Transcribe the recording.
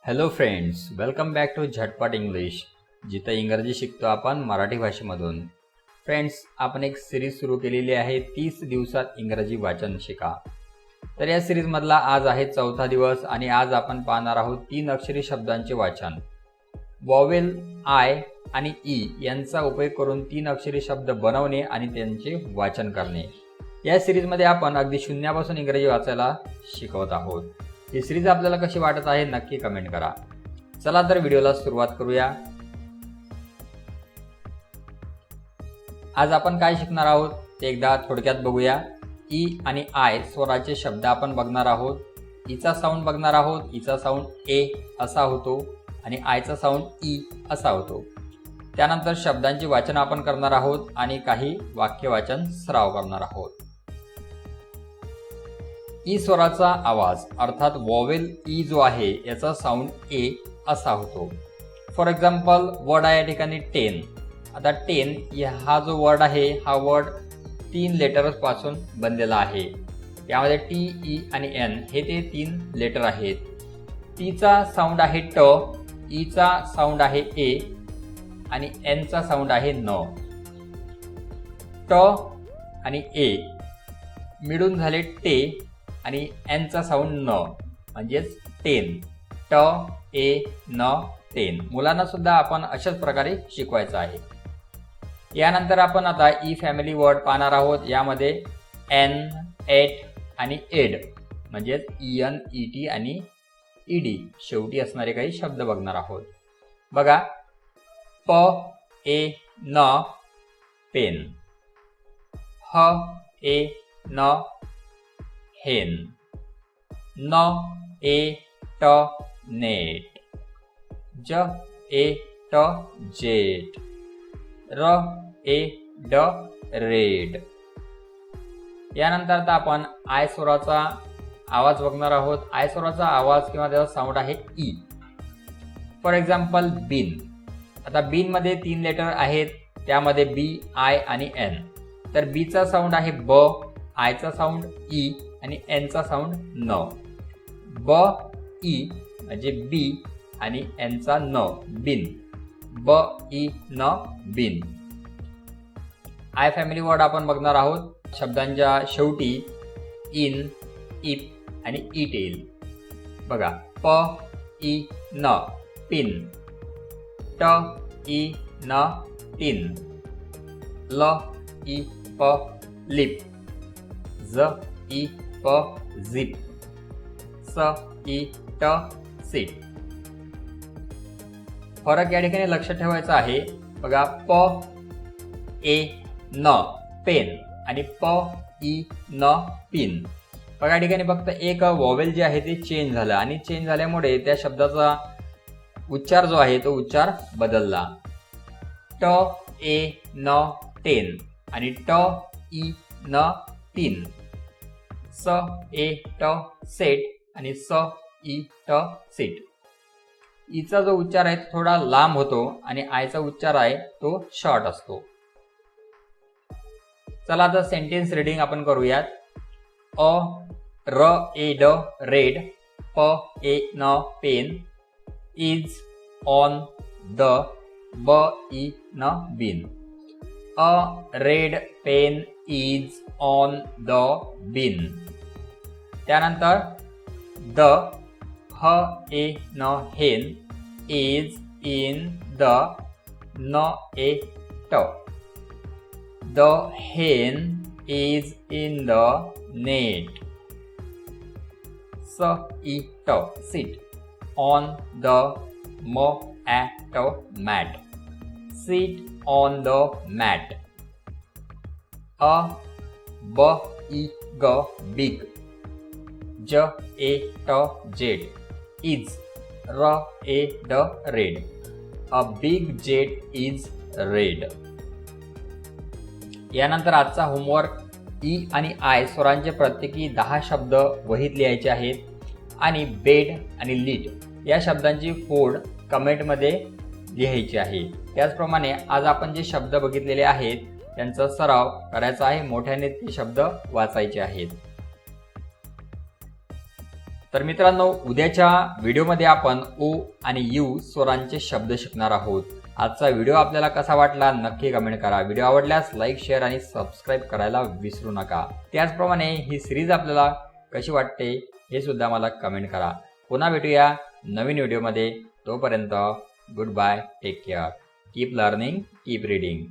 Hello friends, welcome back to Jhatpat English, जिथं इंग्रजी शिकतो आपण मराठी भाषेमधून. फ्रेंड्स, आपण एक सिरीज सुरू केलेली आहे 30 दिवसात इंग्रजी वाचन शिका. तर या सिरीजमधला आज आहे 4था दिवस आणि आज आपण पाहणार आहोत 3 अक्षरी शब्दांचे वाचन. वॉवेल आय आणि ई यांचा उपयोग करून 3 अक्षरी शब्द बनवणे आणि त्यांचे वाचन करणे. या सिरीजमध्ये आपण अगदी शून्यापासून इंग्रजी वाचायला शिकवत आहोत. ही सिरीज आपल्याला कशी वाटत आहे नक्की कमेंट करा. चला तर व्हिडिओला सुरुवात करूया. आज आपण काय शिकणार आहोत ते एकदा थोडक्यात बघूया. ई आणि आय स्वराचे शब्द आपण बघणार आहोत. ईचा साऊंड बघणार आहोत. ईचा साऊंड ए असा होतो आणि आयचा साऊंड ई असा होतो. त्यानंतर शब्दांचे वाचन आपण करणार आहोत आणि काही वाक्य वाचन सराव करणार आहोत. ई स्वराचा आवाज अर्थात वॉवेल ई जो आहे याचा साऊंड ए असा होतो. फॉर एक्झाम्पल वर्ड आहे या ठिकाणी 10. आता 10 हा जो वर्ड आहे हा वर्ड 3 लेटर्स पासून बनलेला आहे. यामध्ये टी, ई आणि एन हे ते 3 लेटर आहेत. टीचा साऊंड आहे ट, ईचा साऊंड आहे ए आणि एनचा साऊंड आहे न. ट आणि ए मिळून झाले टे आणि एनचा साऊंड न म्हणजेच 10. ट ए न 10. मुलांना सुद्धा आपण अशाच प्रकारे शिकवायचं आहे. यानंतर आपण आता ई फॅमिली वर्ड पाहणार आहोत. यामध्ये एन, एट आणि एड म्हणजेच ईएन, ईटी आणि ईडी शेवटी असणारे काही शब्द बघणार आहोत. बघा, प ए न पेन, ह ए न हेन, न ए ट नेट, ज ए ट जेट, र ए ड रेड. यानंतर आता आपण आय स्वराचा आवाज बघणार आहोत. आय स्वराचा आवाज किंवा त्याचा साऊंड आहे ई. फॉर एक्झाम्पल बिन. आता बिन मध्ये 3 लेटर आहेत. त्यामध्ये बी, आय आणि एन. तर बीचा साऊंड आहे ब, आयचा साऊंड ई आणि एनचा साऊंड न. ब ई म्हणजे बी आणि एनचा न, बिन. ब I N bin. I family word आपण बघणार आहोत. शब्दांच्या शेवटी इन, इप आणि इट येईल. बघा, प ई न पिन, ट ई न टिन, ल ई प लिप, ज ई प झिप, स ई ट सीट. फरक या ठिकाणी लक्षात ठेवायचा आहे. बघा, प ए न पेन आणि प ई न पिन. बघा, या ठिकाणी फक्त एक वॉवेल जे आहे ते चेंज झालं आणि चेंज झाल्यामुळे त्या शब्दाचा उच्चार जो आहे तो उच्चार बदलला. ट ए न टेन आणि ट ई न टीन. स ए ट सेट आणि स ई ट सीट. ईचा जो उच्चार आहे तो थोडा लांब होतो आणि आयचा उच्चार आहे तो शॉर्ट असतो. चला आता सेंटेन्स रीडिंग आपण करूयात. अ र ए ड red, P E N pen, is on the, B I N bin. A red pen is on the bin. त्यानंतर द ह ए न हेन इज इन द, न ए T. The hen is in the net. S I T sit, on the, M ä T mat, sit on the mat. A B I ग big, ज ए ट jet, is र ए ड red. A big jet is red. यानंतर आजचा homework. E आणि I स्वरांचे प्रत्येकी 10 शब्द वहीत लिहायचे आहेत आणि बेड आणि लीट या शब्दांची फोड कमेंटमध्ये लिहायची आहे. त्याचप्रमाणे आज आपण जे शब्द बघितलेले आहेत त्यांचा सराव करायचा आहे. मोठ्याने ते शब्द वाचायचे आहेत. तर मित्रांनो, उद्याच्या व्हिडिओमध्ये आपण ओ आणि यू स्वरांचे शब्द शिकणार आहोत. आजचा व्हिडिओ आपल्याला कसा वाटला नक्की कमेंट करा. व्हिडिओ आवडल्यास लाईक, शेअर आणि सबस्क्राईब करायला विसरू नका. त्याचप्रमाणे ही सिरीज आपल्याला कशी वाटते हे सुद्धा मला कमेंट करा. पुन्हा भेटूया नवीन व्हिडिओमध्ये. तोपर्यंत goodbye, take care, keep learning, keep reading.